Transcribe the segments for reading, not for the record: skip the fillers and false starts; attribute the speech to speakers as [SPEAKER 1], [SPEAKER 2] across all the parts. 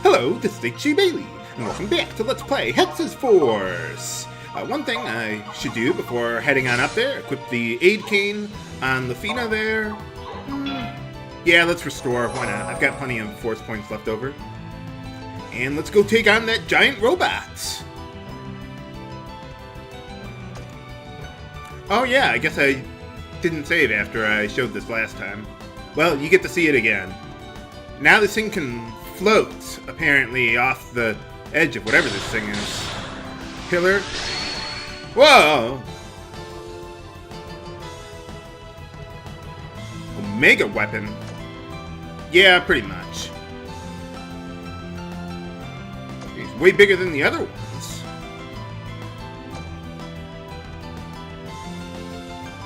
[SPEAKER 1] Hello, this is Hexyz, and welcome back to Let's Play Hexyz Force! One thing I should do before heading on up there, equip the aid cane on Lafina there. Yeah, let's restore, why not? I've got plenty of force points left over. And let's go take on that giant robot! Oh yeah, I guess I didn't save after I showed this last time. Well, you get to see it again. Now this thing can float, apparently, off the edge of whatever this thing is. Pillar. Whoa! Omega weapon? Yeah, pretty much. He's way bigger than the other ones.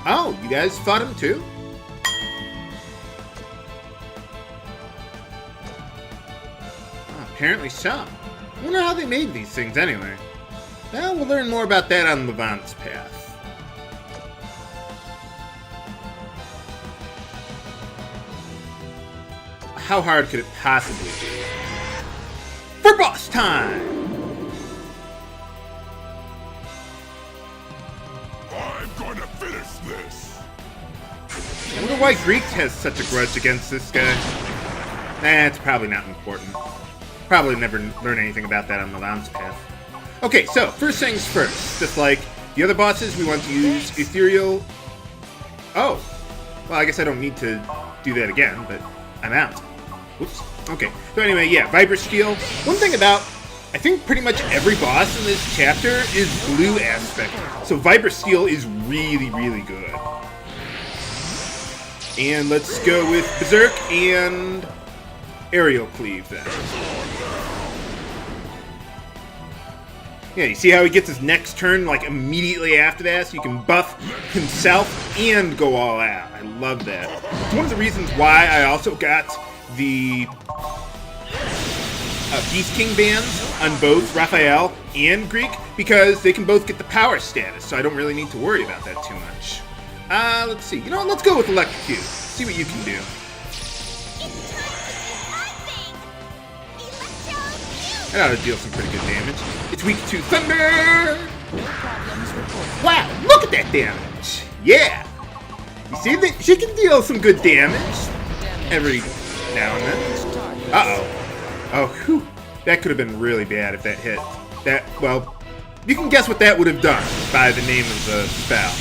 [SPEAKER 1] Oh, you guys fought him too? Apparently so. I wonder how they made these things anyway. Well, we'll learn more about that on Levant's path. How hard could it possibly be? For boss time!
[SPEAKER 2] I'm gonna finish this!
[SPEAKER 1] I wonder why Greeks has such a grudge against this guy. Nah, it's probably not important. Probably never learn anything about that on the Levant's path. Okay, so, first things first. Just like the other bosses, we want to use ethereal... Oh. Well, I guess I don't need to do that again, but I'm out. Whoops. Okay. So anyway, yeah, Viper Steel. One thing about, I think pretty much every boss in this chapter is blue aspect. So Viper Steel is really, really good. And let's go with Berserk and Aerial Cleave then. Yeah, you see how he gets his next turn, like, immediately after that? So you can buff himself and go all out. I love that. It's one of the reasons why I also got the Beast King bands on both Raphael and Greek, because they can both get the power status, so I don't really need to worry about that too much. Let's see. You know what? Let's go with Electrocute. See what you can do. That ought to deal some pretty good damage. It's weak to thunder! Wow, look at that damage! Yeah! You see that she can deal some good damage every now and then. Uh-oh. Oh, whew. That could have been really bad if that hit. That, well, you can guess what that would have done by the name of the spell.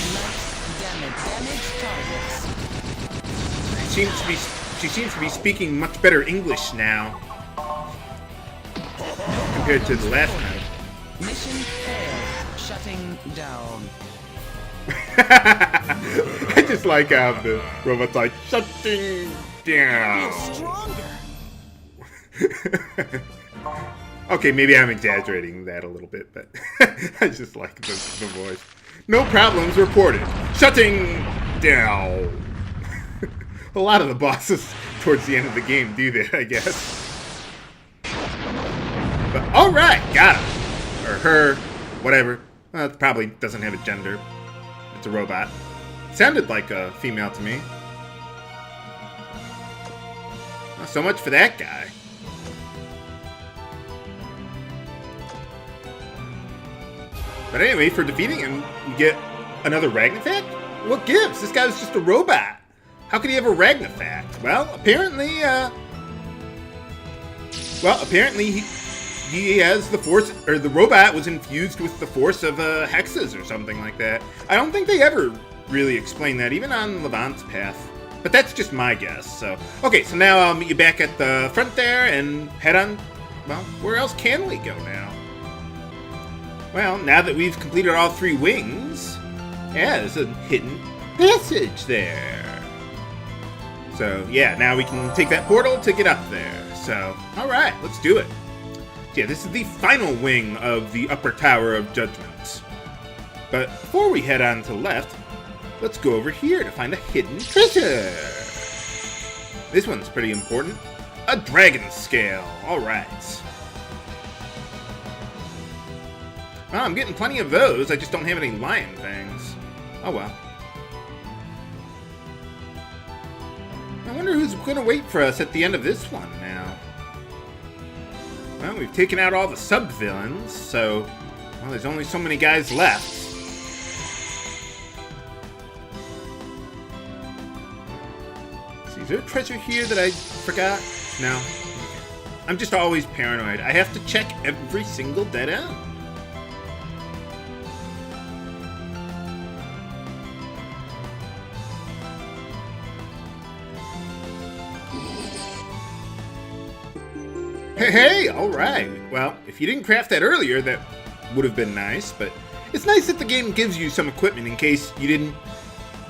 [SPEAKER 1] She seems to be speaking much better English now compared to the last time.
[SPEAKER 3] Mission failed. Shutting down.
[SPEAKER 1] I just like how the robot's like, shutting down.
[SPEAKER 3] Stronger.
[SPEAKER 1] Okay, maybe I'm exaggerating that a little bit, but I just like the voice. No problems reported. Shutting down. A lot of the bosses towards the end of the game do that, I guess. But alright, got him. Or her, whatever. Well, it probably doesn't have a gender. It's a robot. Sounded like a female to me. Not so much for that guy. But anyway, for defeating him, you get another Ragnafact? What gives? This guy was just a robot. How could he have a Ragnafact? Well, apparently, he has the force, or the robot was infused with the force of Hexyz or something like that. I don't think they ever really explain that, even on Levant's path. But that's just my guess, so. Okay, so now I'll meet you back at the front there and head on, well, where else can we go now? Well, now that we've completed all 3 wings, yeah, there's a hidden passage there. So, yeah, now we can take that portal to get up there. So, alright, let's do it. Yeah, this is the final wing of the Upper Tower of Judgment. But before we head on to the left, let's go over here to find a hidden treasure. This one's pretty important. A dragon scale. Alright. Well, I'm getting plenty of those. I just don't have any lion things. Oh well. I wonder who's going to wait for us at the end of this one now. Well, we've taken out all the sub-villains, so... Well, there's only so many guys left. See, is there a treasure here that I forgot? No. I'm just always paranoid. I have to check every single dead end. Hey, alright. Well, if you didn't craft that earlier, that would have been nice, but it's nice that the game gives you some equipment in case you didn't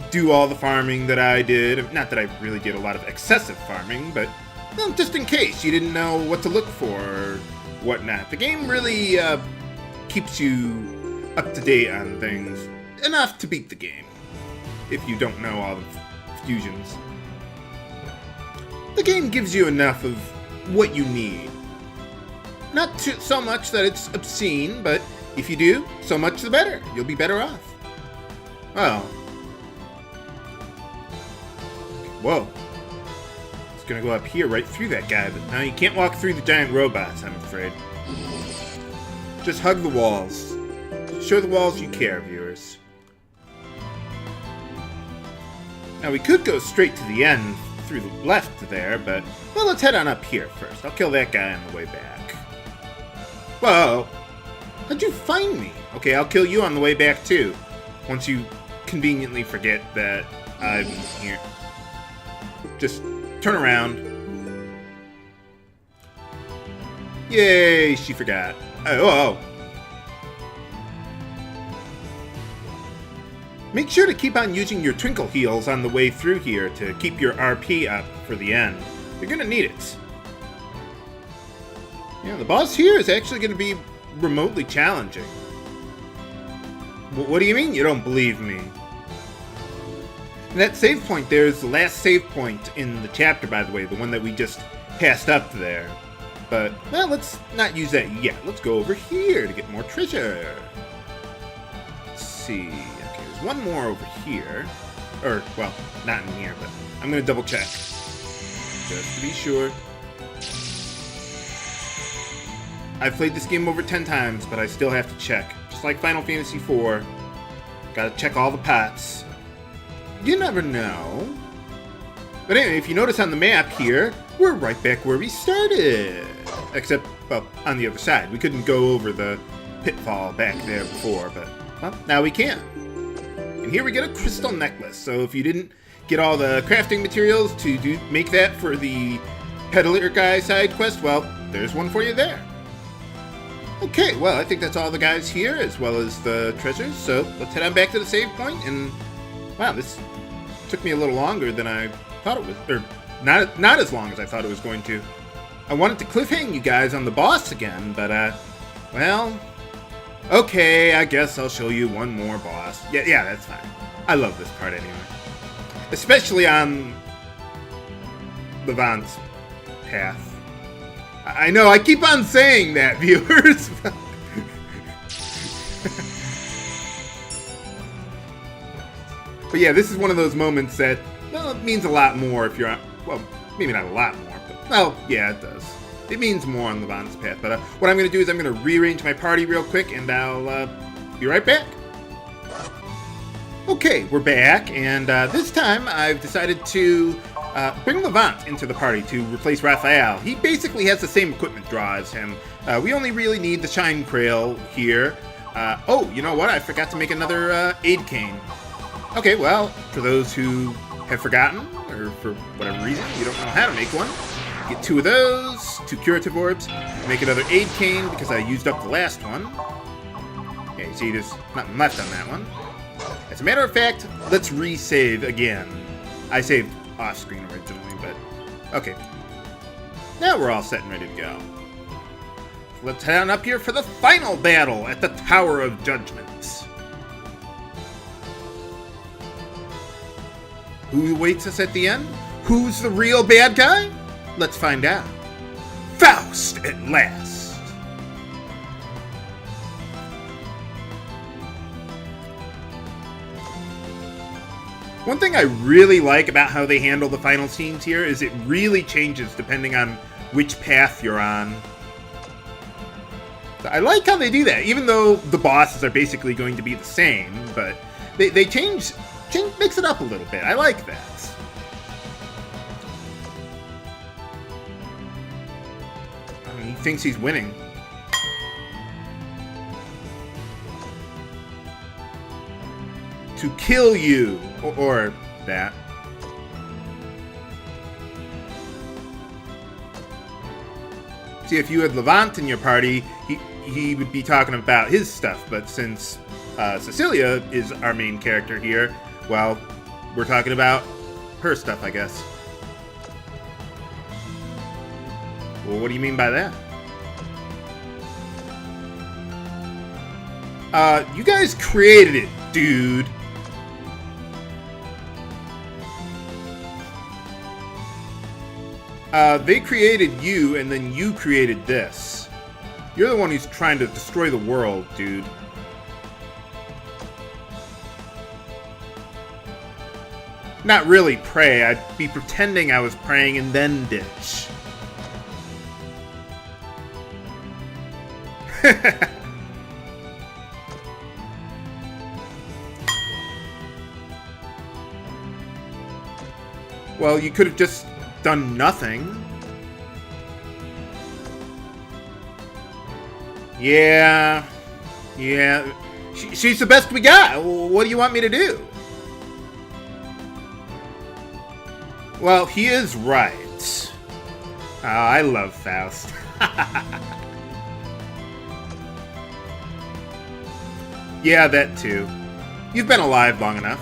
[SPEAKER 1] do all the farming that I did. Not that I really did a lot of excessive farming, but well, just in case you didn't know what to look for or whatnot. The game really keeps you up to date on things enough to beat the game if you don't know all the fusions. The game gives you enough of what you need. Not so much that it's obscene, but if you do, so much the better. You'll be better off. Well. Whoa. It's gonna go up here right through that guy, but now you can't walk through the giant robots, I'm afraid. Just hug the walls. Show the walls you care, viewers. Now we could go straight to the end through the left there, but well, let's head on up here first. I'll kill that guy on the way back. Whoa! How'd you find me? Okay, I'll kill you on the way back too. Once you conveniently forget that I'm here. Just turn around. Yay, she forgot. Oh. Make sure to keep on using your twinkle heals on the way through here to keep your RP up for the end. You're gonna need it. Yeah, the boss here is actually gonna be remotely challenging. What do you mean you don't believe me? And that save point there is the last save point in the chapter, by the way, the one that we just passed up there. But, well, let's not use that yet. Let's go over here to get more treasure. Let's see. Okay, there's one more over here. Or, well, not in here, but I'm going to double check. Just to be sure. I've played this game over 10 times, but I still have to check. Just like Final Fantasy IV. Gotta check all the pots. You never know. But anyway, if you notice on the map here, we're right back where we started. Except, well, on the other side. We couldn't go over the pitfall back there before, but, well, now we can. And here we get a crystal necklace. So if you didn't get all the crafting materials to make that for the peddler guy side quest, well, there's one for you there. Okay, well, I think that's all the guys here, as well as the treasures. So let's head on back to the save point, and wow, this took me a little longer than I thought it was, or not as long as I thought it was going to. I wanted to cliffhang you guys on the boss again, but well, okay, I guess I'll show you one more boss. Yeah, that's fine. I love this part anyway, especially on Levant's path. I know, I keep on saying that, viewers. But yeah, this is one of those moments that, well, it means a lot more if you're on, well, maybe not a lot more, but, well, yeah, it does. It means more on Levant's path. But what I'm going to do is I'm going to rearrange my party real quick, and I'll be right back. Okay, we're back, and this time I've decided to bring Levant into the party to replace Raphael. He basically has the same equipment draw as him. We only really need the Shine Crail here. Oh, you know what? I forgot to make another aid cane. Okay, well, for those who have forgotten, or for whatever reason, you don't know how to make one, get 2 of those, 2 curative orbs, make another aid cane because I used up the last one. Okay, see, there's nothing left on that one. As a matter of fact, let's resave again. I saved off-screen originally, but okay. Now we're all set and ready to go. Let's head on up here for the final battle at the Tower of Judgment. Who awaits us at the end? Who's the real bad guy? Let's find out. Faust at last! One thing I really like about how they handle the final scenes here is it really changes depending on which path you're on. So I like how they do that, even though the bosses are basically going to be the same, but they mix it up a little bit. I like that. He thinks he's winning. To kill you, or that. See, if you had Levant in your party, he would be talking about his stuff, but since Cecilia is our main character here, well, we're talking about her stuff, I guess. Well, what do you mean by that? You guys created it, dude. They created you, and then you created this. You're the one who's trying to destroy the world, dude. Not really pray. I'd be pretending I was praying and then ditch. Well, you could have just done nothing. Yeah. She's the best we got. What do you want me to do? Well, he is right. Oh, I love Faust. Yeah, that too. You've been alive long enough.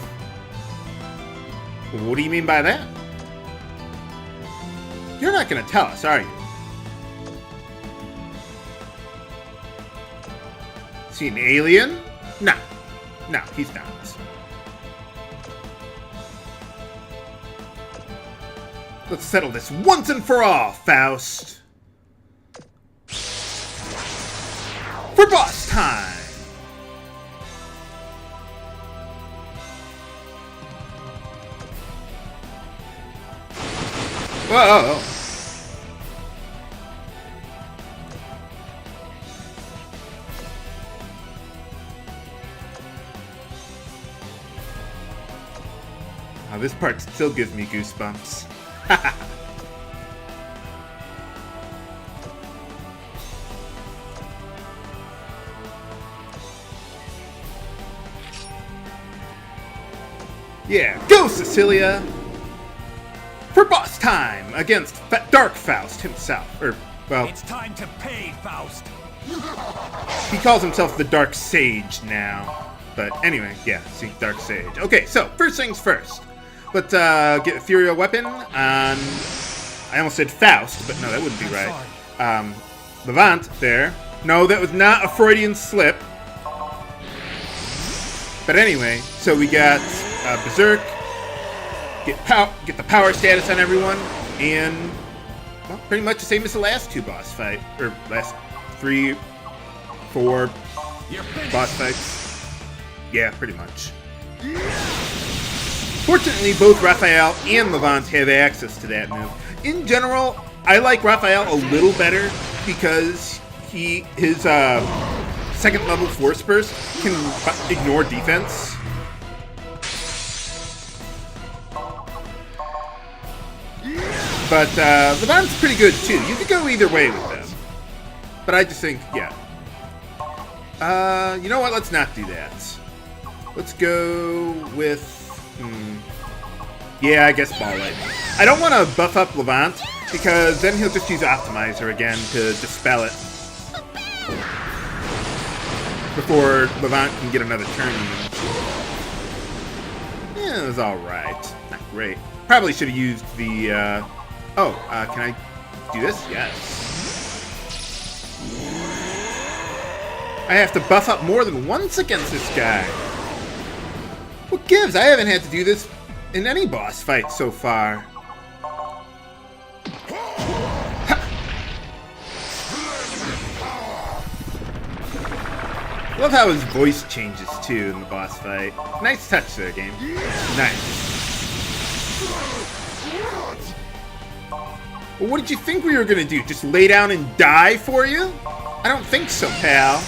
[SPEAKER 1] What do you mean by that? You're not going to tell us, are you? Is he an alien? No, he's not. Let's settle this once and for all, Faust. For boss time! Whoa! Oh, this part still gives me goosebumps. Yeah, go Cecilia! For boss time against Dark Faust himself. Or, well...
[SPEAKER 2] It's time to pay, Faust!
[SPEAKER 1] He calls himself the Dark Sage now. But anyway, yeah, see, Dark Sage. Okay, so, first things first. Let's get Ethereal Weapon on... I almost said Faust, but no, that wouldn't be right. Levant, there. No, that was not a Freudian slip. But anyway, so we got Berserk. Get the power status on everyone, and well, pretty much the same as the last two boss fight, or last 3, 4 boss fights. Yeah, pretty much. Fortunately, both Raphael and Levant have access to that move. In general, I like Raphael a little better because his second level Force Burst can ignore defense. But Levant's pretty good too. You could go either way with them. But I just think, yeah. You know what? Let's not do that. Let's go with... yeah, I guess Ball Lightning. I don't want to buff up Levant, because then he'll just use Optimizer again to dispel it. Before Levant can get another turn even. Yeah, it was alright. Not great. Probably should have used the, can I do this? Yes. I have to buff up more than once against this guy. What gives? I haven't had to do this in any boss fight so far. Love how his voice changes too in the boss fight. Nice touch there, game. Nice. Well, what did you think we were gonna do? Just lay down and die for you? I don't think so, pal.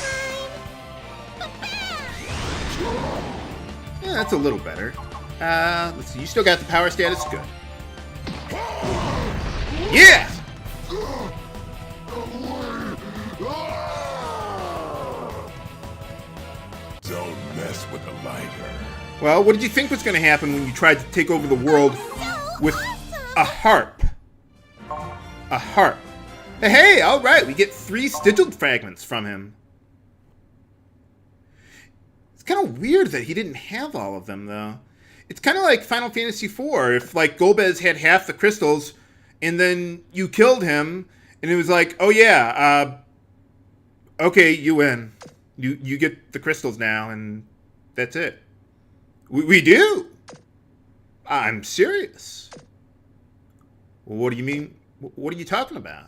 [SPEAKER 1] Yeah, that's a little better. Let's see. You still got the power status? Good. Yeah!
[SPEAKER 2] Don't mess with the lighter.
[SPEAKER 1] Well, what did you think was going to happen when you tried to take over the world with a harp? A harp. Hey, alright, we get 3 sigil fragments from him. It's kind of weird that he didn't have all of them, though. It's kind of like Final Fantasy IV, if, like, Golbez had half the crystals, and then you killed him, and it was like, oh yeah, okay, you win. You get the crystals now, and that's it. We do! I'm serious. What do you mean? What are you talking about?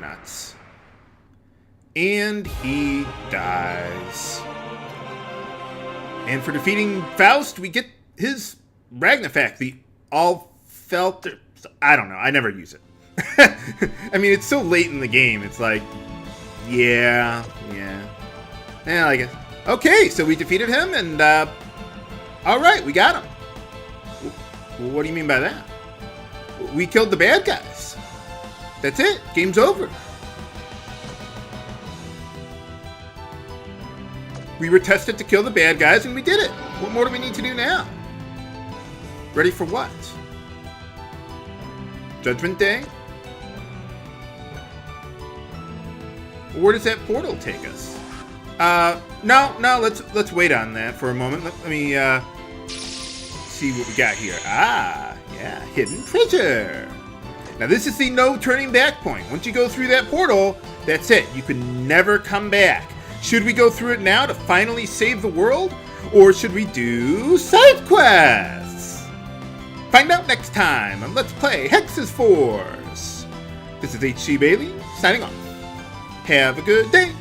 [SPEAKER 1] Nuts. And he dies. And for defeating Faust, we get his Ragnafact, the all-felt... I don't know, I never use it. I mean, it's so late in the game, it's like... Yeah, I guess. Okay, so we defeated him, and, alright, we got him. What do you mean by that? We killed the bad guys. That's it, game's over. We were tested to kill the bad guys, and we did it. What more do we need to do now? Ready for what? Judgment Day? Where does that portal take us? No, let's wait on that for a moment. Let me, see what we got here. Ah, yeah, hidden treasure. Now this is the no turning back point. Once you go through that portal, that's it. You can never come back. Should we go through it now to finally save the world? Or should we do side quests? Find out next time on Let's Play Hexyz Force. This is HC Bailey, signing off. Have a good day.